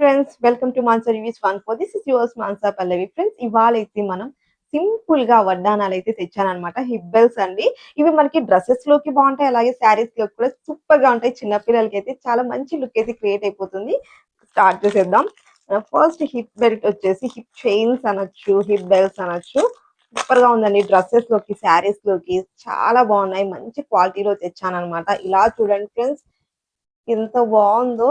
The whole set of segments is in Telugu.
Friends, welcome to Mansa reviews 1 this is yours Mansa Pallavi. Friends, ఇవాళైతే మనం సింపుల్ గా వడ్డానాలు అయితే తెచ్చానన్నమాట. హిప్ బెల్ట్స్ అండి. ఇవి మనకి డ్రెస్సెస్ లోకి బాగుంటాయి, అలాగే శారీస్ లోకి కూడా సూపర్ గా ఉంటాయి. చిన్న పిల్లలకి అయితే చాలా మంచి లుక్ అయితే క్రియేట్ అయిపోతుంది. స్టార్ట్ చేసేద్దాం. ఫస్ట్ హిప్ బెల్ట్ వచ్చేసి హిప్ చైన్స్ అనొచ్చు, హిప్ బెల్ట్స్ అనొచ్చు. సూపర్ గా ఉందండి. డ్రెస్సెస్ లోకి శారీస్ లోకి చాలా బాగున్నాయి. మంచి క్వాలిటీలో తెచ్చానన్నమాట. ఇలా చూడండి ఫ్రెండ్స్, ఎంత బాగుందో.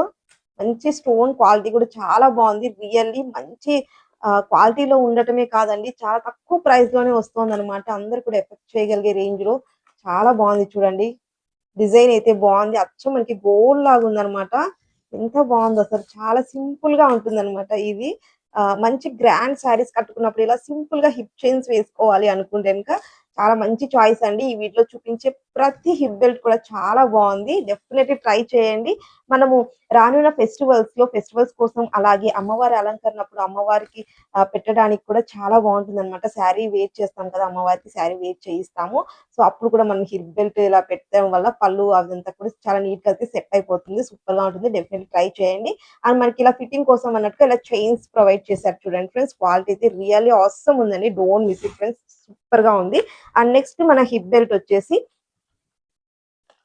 మంచి స్టోన్ క్వాలిటీ కూడా చాలా బాగుంది. రియల్లీ మంచి క్వాలిటీలో ఉండటమే కాదండి, చాలా తక్కువ ప్రైస్ లోనే వస్తుంది అనమాట. అందరు కూడా ఎఫెక్ట్ చేయగలిగే రేంజ్ లో చాలా బాగుంది. చూడండి, డిజైన్ అయితే బాగుంది. అచ్చం మనకి గోల్డ్ లాగా ఉందన్నమాట. ఎంత బాగుందో అసలు. చాలా సింపుల్ గా ఉంటుంది అనమాట ఇది. మంచి గ్రాండ్ శారీస్ కట్టుకున్నప్పుడు ఇలా సింపుల్ గా హిప్ చైన్స్ వేసుకోవాలి అనుకుంటే కనుక చాలా మంచి చాయిస్ అండి. ఈ వీటిలో చూపించే ప్రతి హిప్ బెల్ట్ కూడా చాలా బాగుంది. డెఫినెట్లీ ట్రై చేయండి. మనము రానున్న ఫెస్టివల్స్ కోసం, అలాగే అమ్మవారి అలంకరణప్పుడు అమ్మవారికి పెట్టడానికి కూడా చాలా బాగుంటుంది అనమాట. శారీ వేర్ చేస్తాం కదా, అమ్మవారికి శారీ వేర్ చేయిస్తాము. సో అప్పుడు కూడా మనం హిప్ బెల్ట్ ఇలా పెట్టడం వల్ల పళ్ళు అదంతా కూడా చాలా నీట్ గా అయితే సెట్ అయిపోతుంది. సూపర్ గా ఉంటుంది. డెఫినెట్లీ ట్రై చేయండి. అండ్ మనకి ఇలా ఫిట్టింగ్ కోసం అన్నట్టుగా ఇలా చైన్స్ ప్రొవైడ్ చేశారు. చూడండి ఫ్రెండ్స్, క్వాలిటీ అయితే రియల్లీ ఆసమ్ ఉందండి. Don't miss it friends, super గా ఉంది. అండ్ నెక్స్ట్ మన హిప్ బెల్ట్ వచ్చేసి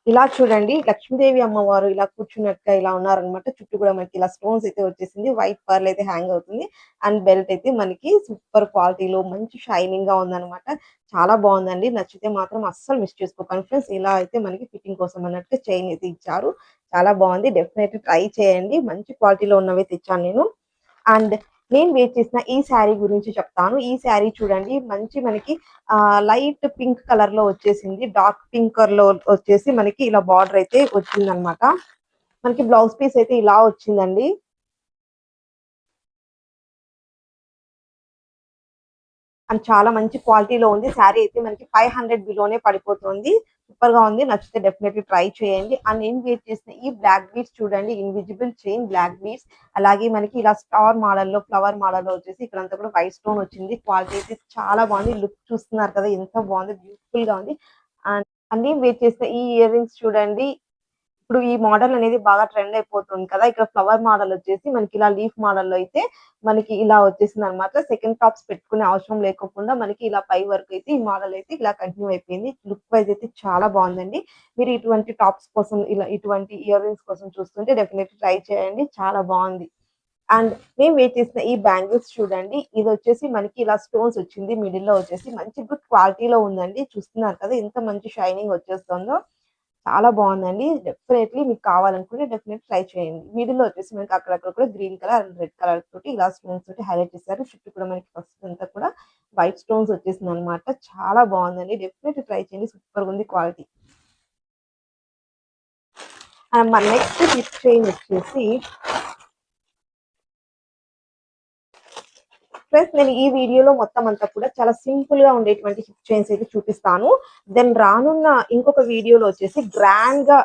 ఇలా చూడండి, లక్ష్మీదేవి అమ్మవారు ఇలా కూర్చున్నట్టుగా ఇలా ఉన్నారనమాట. చుట్టూ కూడా మనకి ఇలా స్టోన్స్ అయితే వచ్చేసింది. వైట్ పర్ల్ అయితే హ్యాంగ్ అవుతుంది. అండ్ బెల్ట్ అయితే మనకి సూపర్ క్వాలిటీలో మంచి షైనింగ్ గా ఉందన్నమాట. చాలా బాగుందండి. నచ్చితే మాత్రం అస్సలు మిస్ చేసుకోకండి ఫ్రెండ్స్. ఇలా అయితే మనకి ఫిట్టింగ్ కోసం అన్నట్టు చైన్ అయితే ఇచ్చారు. చాలా బాగుంది. డెఫినెట్లీ ట్రై చేయండి. మంచి క్వాలిటీలో ఉన్నవి తెచ్చాను నేను. అండ్ నేను వేర్ చేసిన ఈ శారీ గురించి చెప్తాను. ఈ శారీ చూడండి, మంచి మనకి లైట్ పింక్ కలర్ లో వచ్చేసింది. డార్క్ పింక్ కలర్ లో వచ్చేసి మనకి ఇలా బార్డర్ అయితే వచ్చిందనమాట. మనకి బ్లౌజ్ పీస్ అయితే ఇలా వచ్చిందండి. అండ్ చాలా మంచి క్వాలిటీలో ఉంది. శారీ అయితే మనకి 500 బిలోనే పడిపోతుంది. సూపర్ గా ఉంది. నచ్చితే డెఫినెట్లీ ట్రై చేయండి. అండ్ నేను వేర్ చేసిన ఈ బ్లాక్ బీడ్స్ చూడండి, ఇన్విజిబుల్ చైన్ బ్లాక్ బీడ్స్. అలాగే మనకి ఇలా స్టార్ మోడల్ లో, ఫ్లవర్ మోడల్ లో వచ్చేసి ఇక్కడంతా కూడా వైట్ స్టోన్ వచ్చింది. క్వాలిటీ అయితే చాలా బాగుంది. లుక్ చూస్తున్నారు కదా ఎంత బాగుంది, బ్యూటిఫుల్ గా ఉంది. అండ్ అన్ని వేర్ చేసిన ఈ ఇయర్ రింగ్స్ చూడండి. ఇప్పుడు ఈ మోడల్ అనేది బాగా ట్రెండ్ అయిపోతుంది కదా. ఇక్కడ ఫ్లవర్ మోడల్ వచ్చేసి మనకి ఇలా లీఫ్ మోడల్ లో అయితే మనకి ఇలా వచ్చేసింది అనమాట. సెకండ్ టాప్స్ పెట్టుకునే అవసరం లేకుండా మనకి ఇలా పై వరకు అయితే ఈ మోడల్ అయితే ఇలా కంటిన్యూ అయిపోయింది. లుక్ వైజ్ అయితే చాలా బాగుందండి. మీరు ఇటువంటి టాప్స్ కోసం, ఇలా ఇటువంటి ఇయర్ రింగ్స్ కోసం చూస్తుంటే డెఫినెట్లీ ట్రై చేయండి. చాలా బాగుంది. అండ్ నేను వేర్ చేసిన ఈ బ్యాంగిల్స్ చూడండి, ఇది వచ్చేసి మనకి ఇలా స్టోన్స్ వచ్చింది. మిడిల్ లో వచ్చేసి మంచి గుడ్ క్వాలిటీలో ఉందండి. చూస్తున్నారు కదా ఎంత మంచి షైనింగ్ వచ్చేస్తుందో. చాలా బాగుందండి. డెఫినెట్లీ మీకు కావాలనుకుంటే డెఫినెట్ ట్రై చేయండి. మిడిల్ లో వచ్చేసి మనకి అక్కడక్కడ కూడా green colour and red colour తోటి ఇలా స్టోన్స్ తోటి హైలైట్ చేశారు. చుట్టూ కూడా మనకి ఫస్ట్ అంతా కూడా వైట్ స్టోన్స్ వచ్చేసింది అనమాట. చాలా బాగుందండి. డెఫినెట్ ట్రై చేయండి. సూపర్ ఉంది క్వాలిటీ. అండ్ మన నెక్స్ట్ హిప్ చైన్ వచ్చేసి ఫ్రెండ్స్, నేను ఈ వీడియోలో మొత్తం అంతా కూడా చాలా సింపుల్ గా ఉండేటువంటి హిప్ చైన్స్ అయితే చూపిస్తాను. దెన్ రానున్న ఇంకొక వీడియోలో వచ్చేసి గ్రాండ్ గా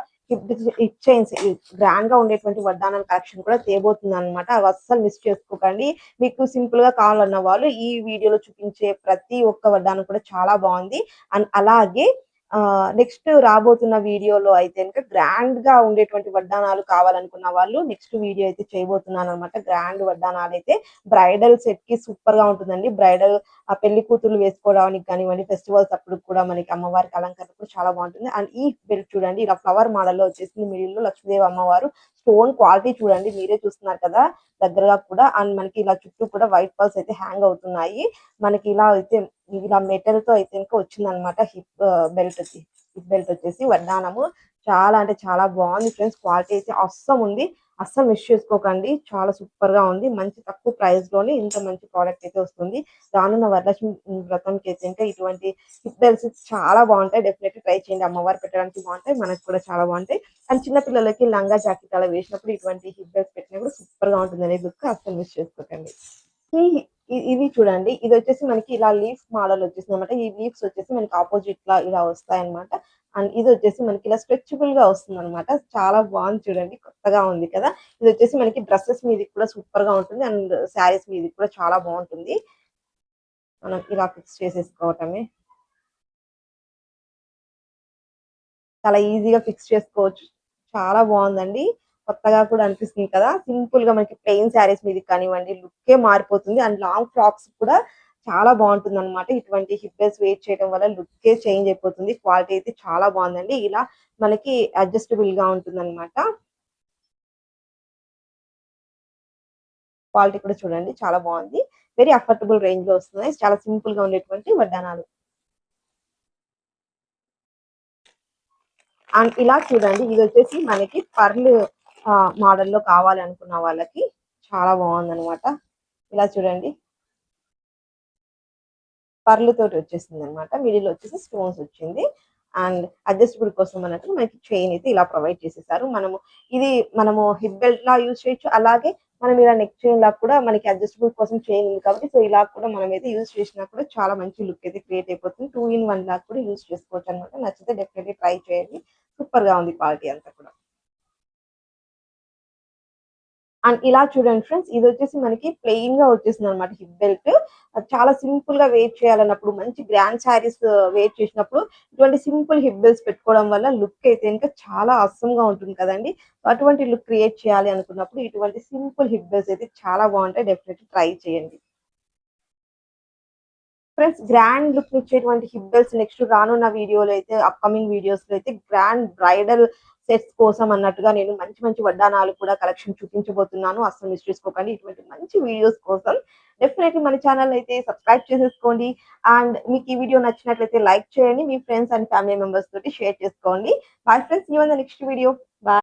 హిప్ చైన్స్, గ్రాండ్ గా ఉండేటువంటి వడ్డానం కలెక్షన్ కూడా తేబోతుంది అనమాట. అవి అస్సలు మిస్ చేసుకోకండి. మీకు సింపుల్ గా కావాలన్న వాళ్ళు ఈ వీడియోలో చూపించే ప్రతి ఒక్క వడ్డానం కూడా చాలా బాగుంది. అండ్ అలాగే నెక్స్ట్ రాబోతున్న వీడియోలో అయితే కనుక గ్రాండ్ గా ఉండేటువంటి వడ్డానాలు కావాలనుకున్న వాళ్ళు నెక్స్ట్ వీడియో అయితే చేయబోతున్నాను అనమాట. గ్రాండ్ వడ్డానాలు అయితే బ్రైడల్ సెట్ కి సూపర్ గా ఉంటుందండి. బ్రైడల్ పెళ్లి కూతుర్లు వేసుకోవడానికి కానివ్వండి, ఫెస్టివల్స్ అప్పుడు కూడా మనకి అమ్మవారికి అలంకరణ కూడా చాలా బాగుంటుంది. అండ్ ఈ బెల్ట్ చూడండి, ఇలా ఫ్లవర్ మోడల్ లో వచ్చేసింది. మిడిల్ లో లక్ష్మీదేవి అమ్మవారు. స్టోన్ క్వాలిటీ చూడండి, మీరే చూస్తున్నారు కదా దగ్గరగా కూడా. అండ్ మనకి ఇలా చుట్టూ కూడా వైట్ పర్ల్స్ అయితే హ్యాంగ్ అవుతున్నాయి. మనకి ఇలా అయితే ఇలా మెటల్ తో అయితే ఇంకా వచ్చిందనమాట. హిప్ బెల్ట్ వచ్చేసి వడ్డానము. చాలా అంటే చాలా బాగుంది ఫ్రెండ్స్. క్వాలిటీ అయితే అస్సం ఉంది. అస్సలు మిస్ చేసుకోకండి. చాలా సూపర్ గా ఉంది. మంచి తక్కువ ప్రైస్ లోనే ఇంత మంచి ప్రోడక్ట్ అయితే వస్తుంది. రానున్న వరలక్ష్మి వ్రతంకి అయితే ఇంకా ఇటువంటి హిప్ బెల్ట్స్ చాలా బాగుంటాయి. డెఫినెట్లీ ట్రై చేయండి. అమ్మవారు పెట్టడానికి బాగుంటాయి, మనకు కూడా చాలా బాగుంటాయి. అండ్ చిన్న పిల్లలకి లంగా జాకెట్ అలా వేసినప్పుడు ఇటువంటి హిప్ బెల్ట్స్ పెట్టినప్పుడు సూపర్ గా ఉంటుంది అనే లుక్ అస్సలు మిస్ చేసుకోకండి. ఈ ఇది చూడండి, ఇది వచ్చేసి మనకి ఇలా లీఫ్ మోడల్ వచ్చేసింది అనమాట. ఈ లీవ్స్ వచ్చేసి మనకి ఆపోజిట్ లా ఇలా వస్తాయి అనమాట. అండ్ ఇది వచ్చేసి మనకి ఇలా స్ట్రెచబుల్ గా వస్తుంది అనమాట. చాలా బాగుంది చూడండి, కొత్తగా ఉంది కదా. ఇది వచ్చేసి మనకి డ్రెస్సెస్ మీద కూడా సూపర్ గా ఉంటుంది. అండ్ శారీస్ మీద కూడా చాలా బాగుంటుంది. మనం ఇలా ఫిక్స్ చేసేసుకోవటమే, చాలా ఈజీగా ఫిక్స్ చేసుకోవచ్చు. చాలా బాగుందండి. కొత్తగా కూడా అనిపిస్తుంది కదా! సింపుల్‌గా మనకి ప్లెయిన్ శారీస్ మీదకి కానివ్వండి, లుక్కే మారిపోతుంది. అండ్ లాంగ్ ఫ్రాక్స్ కూడా చాలా బావుంటుందనమాట. ఇటువంటి హిప్ బెల్ట్స్ వేర్ చేయడం వల్ల లుక్కే చేంజ్ అయిపోతుంది. క్వాలిటీ అయితే చాలా బావుందండి. ఇలా మనకి అడ్జస్టబుల్‌గా ఉంటుందనమాట. క్వాలిటీ కూడా చూడండి చాలా బావుంది. వెరీ అఫోర్డబుల్ రేంజ్‌లో వస్తున్నాయి. చాలా సింపుల్‌గా ఉండేటువంటి వడ్డానాలు. అండ్ ఇలా చూడండి ఇదొచ్చేసి మనకి పర్ల్ మోడల్‌లో కావాలి అనుకున్న వాళ్ళకి చాలా బావుందనమాట. ఇలా చూడండి పర్ల్ తోటి వచ్చేసిందనమాట. మిడిల్‌లో వచ్చేసి స్టోన్స్ వచ్చింది. అండ్ అడ్జస్టబుల్ కోసం అన్నట్టు మనకి చైన్ అయితే ఇలా ప్రొవైడ్ చేసేసారు. మనము హిప్ బెల్ట్‌లా యూజ్ చేయొచ్చు. అలాగే మనం ఇలా నెక్ చైన్ లాగా కూడా మనకి అడ్జస్టబుల్ కోసం చైన్ ఉంది కాబట్టి సో, ఇలా కూడా మనమైతే యూజ్ చేసినా కూడా చాలా మంచి లుక్ అయితే క్రియేట్ అయిపోతుంది. 2 ఇన్ 1 లాగా కూడా యూజ్ చేసుకోవచ్చనమాట. నచ్చితే డెఫినెట్‌లీ ట్రై చేయండి. సూపర్‌గా ఉంది క్వాలిటీ అంతా కూడా. అండ్ ఇలా చూడండి ఫ్రెండ్స్ ఇదొచ్చేసి మనకి ప్లెయిన్‌గా వచ్చేసిందనమాట హిప్ బెల్ట్. అది చాలా సింపుల్‌గా వేర్ చేయాలన్నప్పుడు మంచి గ్రాండ్ శారీస్ వేర్ చేసినప్పుడు ఇటువంటి సింపుల్ హిప్ బెల్ట్స్ పెట్టుకోవడం వల్ల లుక్ అయితే ఇంకా చాలా అసమ్‌గా ఉంటుంది కదండీ! అటువంటి లుక్ క్రియేట్ చేయాలి అనుకున్నప్పుడు ఇటువంటి సింపుల్ హిప్ బెల్ట్స్ అయితే చాలా బావుంటాయి. డెఫినెట్‌లీ ట్రై చేయండి. ఫ్రెండ్స్ గ్రాండ్ లుక్ ఇచ్చేటువంటి హిప్ బెల్ట్స్ నెక్స్ట్ రానున్న వీడియోలో అయితే అప్‌కమింగ్ వీడియోస్‌లో అయితే గ్రాండ్ బ్రైడల్ సెట్స్ కోసం అన్నట్టుగా నేను మంచి మంచి వడ్డానాలు కూడా కలెక్షన్ చూపించబోతున్నాను. అస్సలు మిస్ చేసుకోకండి. ఇటువంటి మంచి వీడియోస్ కోసం డెఫినెట్‌లీ మన ఛానెల్ అయితే సబ్స్క్రైబ్ చేసేసుకోండి. అండ్ మీకు ఈ వీడియో నచ్చినట్లయితే లైక్ చేయండి. మీ ఫ్రెండ్స్ అండ్ ఫ్యామిలీ మెంబర్స్ తోటి షేర్ చేసుకోండి. Bye friends. See you in the next video. By.